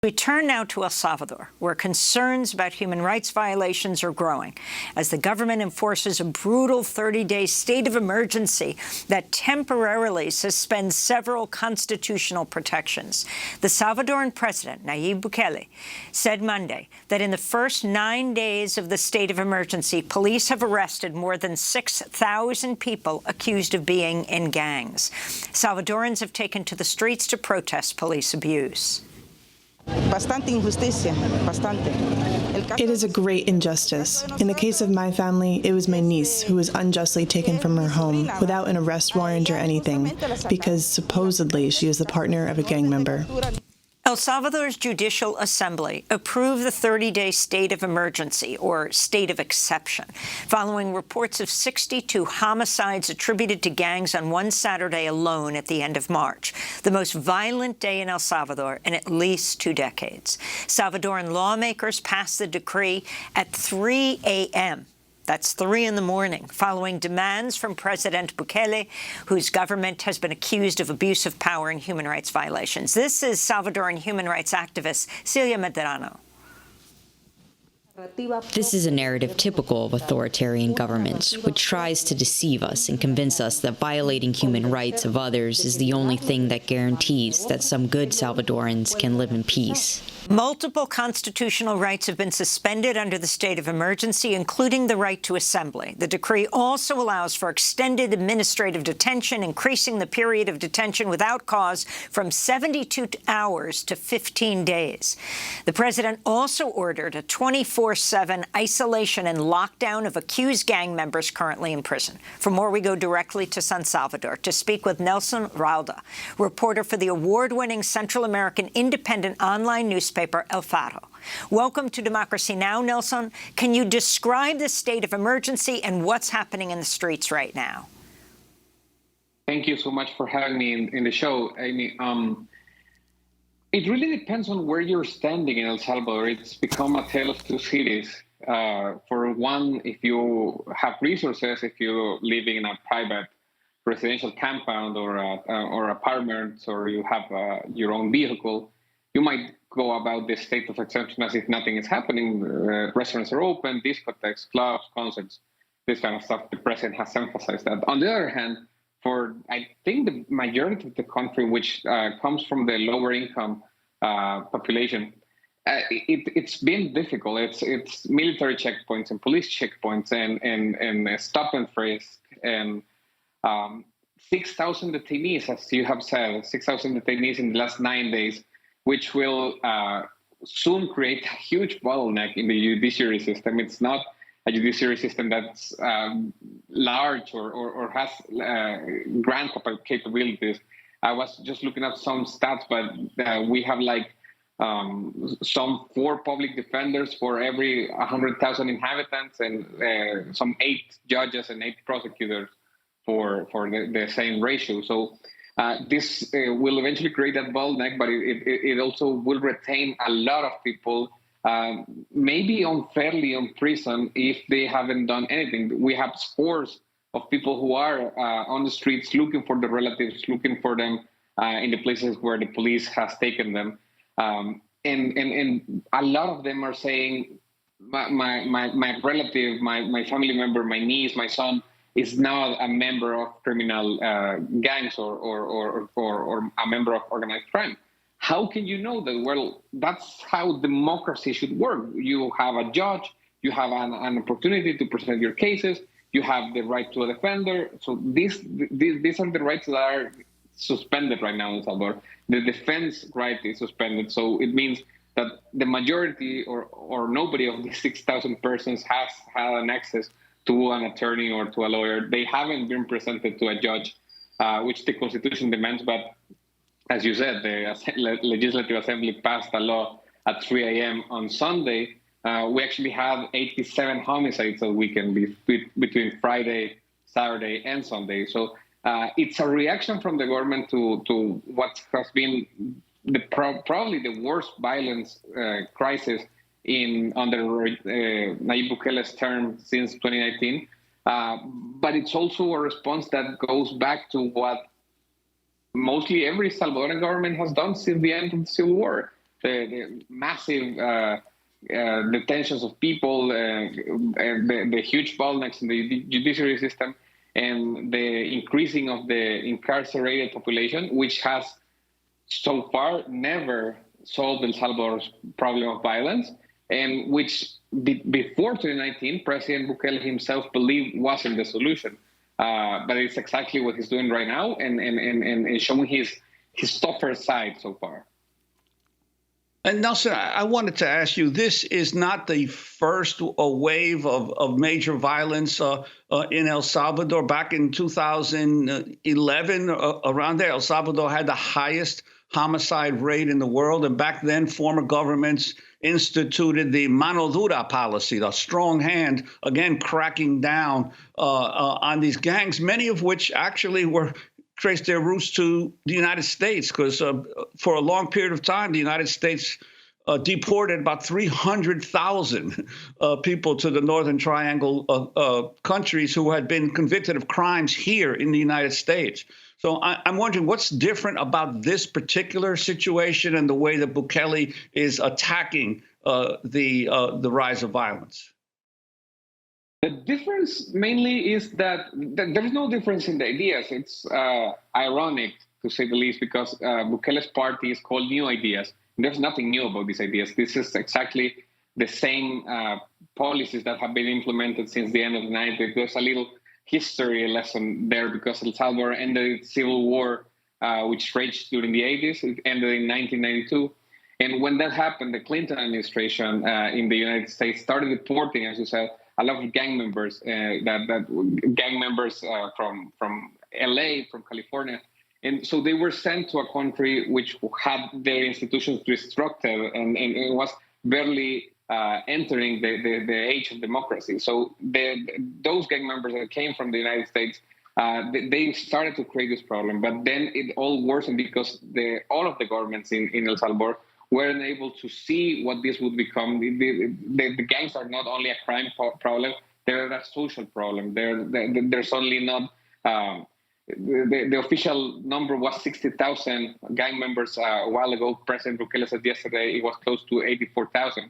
We turn now to El Salvador, where concerns about human rights violations are growing as the government enforces a brutal 30-day state of emergency that temporarily suspends several constitutional protections. The Salvadoran President, Nayib Bukele, said Monday that in the first 9 days of the state of emergency, police have arrested more than 6,000 people accused of being in gangs. Salvadorans have taken to the streets to protest police abuse. It is a great injustice. In the case of my family, it was my niece who was unjustly taken from her home without an arrest warrant or anything, because supposedly she is the partner of a gang member. El Salvador's Judicial Assembly approved the 30-day state of emergency, or state of exception, following reports of 62 homicides attributed to gangs on one Saturday alone at the end of March, the most violent day in El Salvador in at least 2 decades. Salvadoran lawmakers passed the decree at 3 a.m. That's 3 in the morning, following demands from President Bukele, whose government has been accused of abuse of power and human rights violations. This is Salvadoran human rights activist Celia Medrano. This is a narrative typical of authoritarian governments, which tries to deceive us and convince us that violating human rights of others is the only thing that guarantees that some good Salvadorans can live in peace. Multiple constitutional rights have been suspended under the state of emergency, including the right to assembly. The decree also allows for extended administrative detention, increasing the period of detention without cause from 72 hours to 15 days. The president also ordered a 24/7 isolation and lockdown of accused gang members currently in prison. For more, we go directly to San Salvador to speak with Nelson Rauda, reporter for the award-winning Central American independent online newspaper El Faro. Welcome to Democracy Now!, Nelson. Can you describe the state of emergency and what's happening in the streets right now? Thank you so much for having me in the show, Amy. It really depends on where you're standing in El Salvador. It's become a tale of two cities. For one, if you have resources, if you're living in a private residential compound or apartments, or you have your own vehicle, you might go about this state of exception as if nothing is happening. Restaurants are open, discotheques, clubs, concerts, this kind of stuff. The president has emphasized that. On the other hand, for I think the majority of the country, which comes from the lower income population, it's been difficult. It's military checkpoints and police checkpoints and stop-and-frisk and 6,000 detainees, as you have said, 6,000 detainees in the last 9 days, which will soon create a huge bottleneck in the judiciary system. It's not a judiciary system that's large or has grand capabilities. I was just looking at some stats, but we have like some 4 public defenders for every 100,000 inhabitants and some 8 judges and 8 prosecutors for the same ratio. So this will eventually create that bottleneck, but it also will retain a lot of people, maybe unfairly in prison if they haven't done anything. We have scores of people who are on the streets looking for the relatives, looking for them in the places where the police has taken them. And a lot of them are saying, my relative, my family member, my niece, my son, is now a member of criminal gangs or a member of organized crime. How can you know that? Well, that's how democracy should work. You have a judge, you have an opportunity to present your cases, you have the right to a defender. So these are the rights that are suspended right now in El Salvador. The defense right is suspended. So it means that the majority or nobody of these 6,000 persons has had an access to an attorney or to a lawyer. They haven't been presented to a judge, which the Constitution demands. But as you said, the Legislative Assembly passed a law at 3 a.m. on Sunday. We actually had 87 homicides that weekend between Friday, Saturday, and Sunday. So it's a reaction from the government to what has been probably the worst violence crisis under Nayib Bukele's term since 2019. But it's also a response that goes back to what mostly every Salvadoran government has done since the end of the Civil War. the massive detentions of people, the huge bottlenecks in the judiciary system, and the increasing of the incarcerated population, which has so far never solved El Salvador's problem of violence, and which before 2019, President Bukele himself believed wasn't the solution. But it's exactly what he's doing right now, and showing his tougher side so far. And Nelson, I wanted to ask you, this is not the first wave of major violence in El Salvador. Back in 2011, around there, El Salvador had the highest homicide rate in the world. And back then, former governments instituted the mano dura policy, the strong hand, again, cracking down on these gangs, many of which actually were trace their roots to the United States, because for a long period of time, the United States deported about 300,000 people to the Northern Triangle countries who had been convicted of crimes here in the United States. So I'm wondering what's different about this particular situation and the way that Bukele is attacking the rise of violence. The difference mainly is that there's no difference in the ideas. It's ironic, to say the least, because Bukele's party is called New Ideas. There's nothing new about these ideas. This is exactly the same policies that have been implemented since the end of the 90s. There's a little history lesson there, because El Salvador ended its civil war, which raged during the 80s. It ended in 1992. And when that happened, the Clinton administration in the United States started deporting, as you said, a lot of gang members, gang members from LA, from California. And so they were sent to a country which had their institutions destructed and it was barely entering the age of democracy. So those gang members that came from the United States, they started to create this problem. But then it all worsened because all of the governments in El Salvador weren't able to see what this would become. The gangs are not only a crime problem, they're a social problem. There's only not, the official number was 60,000 gang members a while ago. President Bukele said yesterday it was close to 84,000.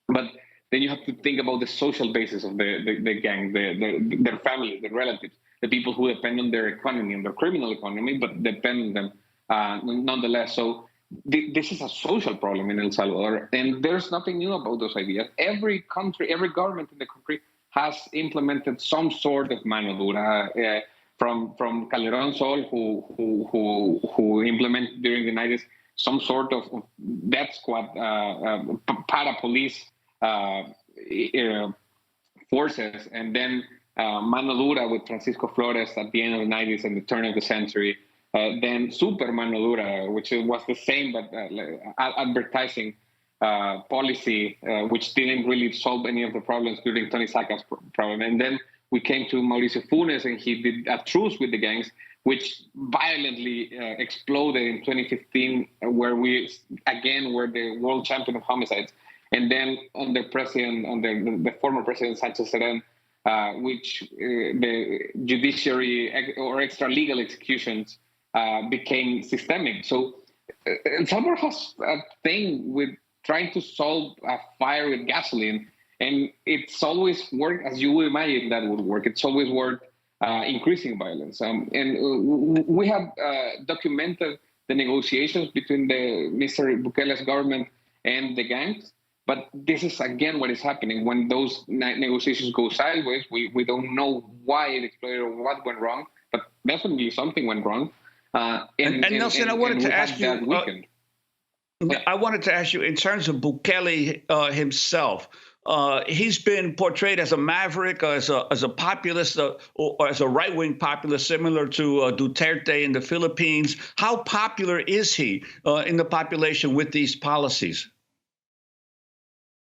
But then you have to think about the social basis of the gang, their families, their relatives, the people who depend on their economy, on their criminal economy, but depend on them nonetheless. So this is a social problem in El Salvador, and there's nothing new about those ideas. Every country, every government in the country has implemented some sort of mano dura. From Calderon Sol, who implemented during the 90s some sort of death squad, para-police forces, and then mano dura with Francisco Flores at the end of the 90s and the turn of the century. Then super mano dura, which was the same but advertising policy, which didn't really solve any of the problems during Tony Saca's problem. And then we came to Mauricio Funes, and he did a truce with the gangs, which violently exploded in 2015, where we again were the world champion of homicides. And then under the former President Sanchez Serén, which the judiciary or extra legal executions became systemic. So El Salvador has a thing with trying to solve a fire with gasoline. And it's always worked as you would imagine that would work. It's always worked increasing violence. And we have documented the negotiations between Mr. Bukele's government and the gangs. But this is, again, what is happening. When those negotiations go sideways, we don't know why it exploded or what went wrong. But definitely something went wrong. And Nelson, I wanted to ask you, I wanted to ask you, in terms of Bukele himself, he's been portrayed as a maverick, as a populist, or as a right-wing populist, similar to Duterte in the Philippines. How popular is he in the population with these policies?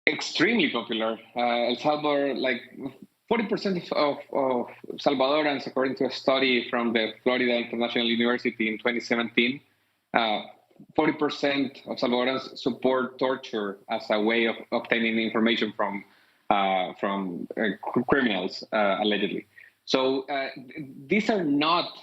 Extremely popular. El Salvador, like 40% of Salvadorans, according to a study from the Florida International University in 2017, 40% of Salvadorans support torture as a way of obtaining information from criminals, allegedly. So these are not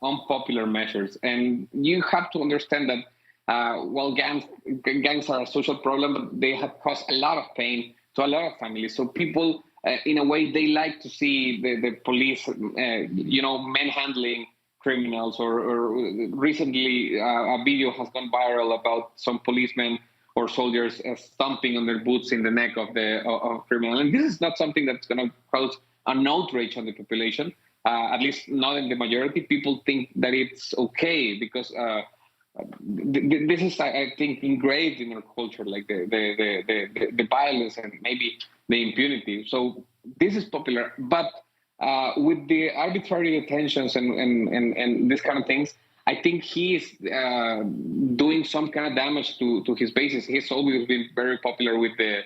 unpopular measures, and you have to understand that While gangs are a social problem, but they have caused a lot of pain to a lot of families. So people, in a way, they like to see the police, manhandling criminals. Or recently, a video has gone viral about some policemen or soldiers stomping on their boots in the neck of a criminal. And this is not something that's going to cause an outrage on the population, at least not in the majority. People think that it's okay because this is, I think, engraved in our culture, like the violence and maybe the impunity. So this is popular, but with the arbitrary detentions and this kind of things, I think he is doing some kind of damage to his bases. He's always been very popular with the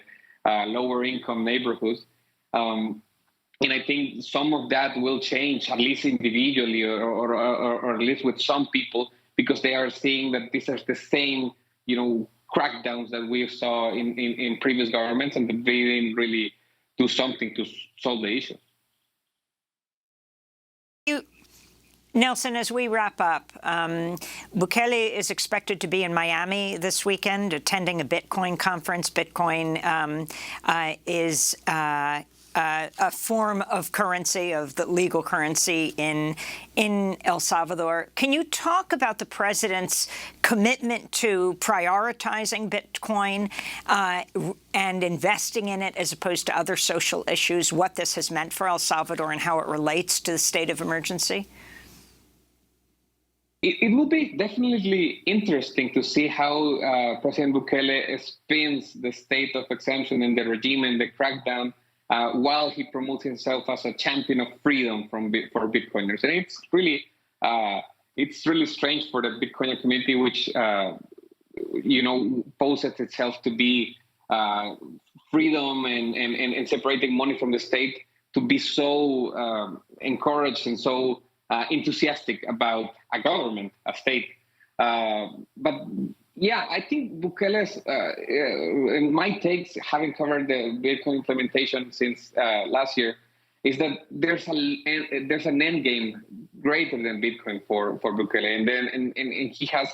lower income neighborhoods. And I think some of that will change, at least individually or at least with some people, because they are seeing that these are the same, crackdowns that we saw in previous governments, and that they didn't really do something to solve the issue. Nelson, as we wrap up, Bukele is expected to be in Miami this weekend attending a Bitcoin conference. Bitcoin is a form of currency, of the legal currency in El Salvador. Can you talk about the president's commitment to prioritizing Bitcoin and investing in it as opposed to other social issues, what this has meant for El Salvador and how it relates to the state of emergency? It will be definitely interesting to see how President Bukele spins the state of exemption in the regime and the crackdown while he promotes himself as a champion of freedom for Bitcoiners. And it's really strange for the Bitcoiner community, which poses itself to be freedom and separating money from the state, to be so encouraged and so enthusiastic about a government, a state. But yeah, I think Bukele's, in my takes, having covered the Bitcoin implementation since last year, is that there's an end game greater than Bitcoin for Bukele, and he has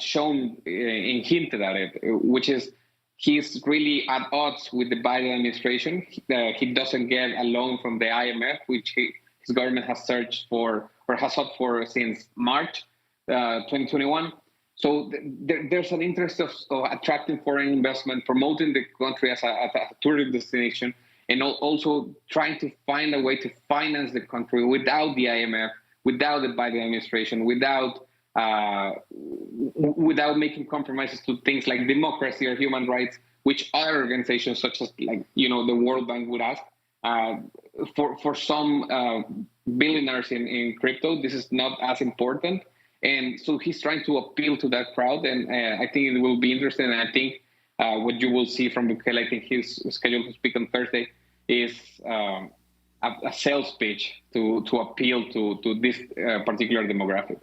shown and hinted at it, which is he's really at odds with the Biden administration. He doesn't get a loan from the IMF, which his government has searched for or has sought for since March 2021. So there's an interest of attracting foreign investment, promoting the country as a tourist destination, and also trying to find a way to finance the country without the IMF, without the Biden administration, without making compromises to things like democracy or human rights, which other organizations such as the World Bank would ask. For some billionaires in crypto, this is not as important. And so he's trying to appeal to that crowd. And I think it will be interesting. And I think what you will see from Bukele, I think he's scheduled to speak on Thursday, is a sales pitch to appeal to this particular demographic.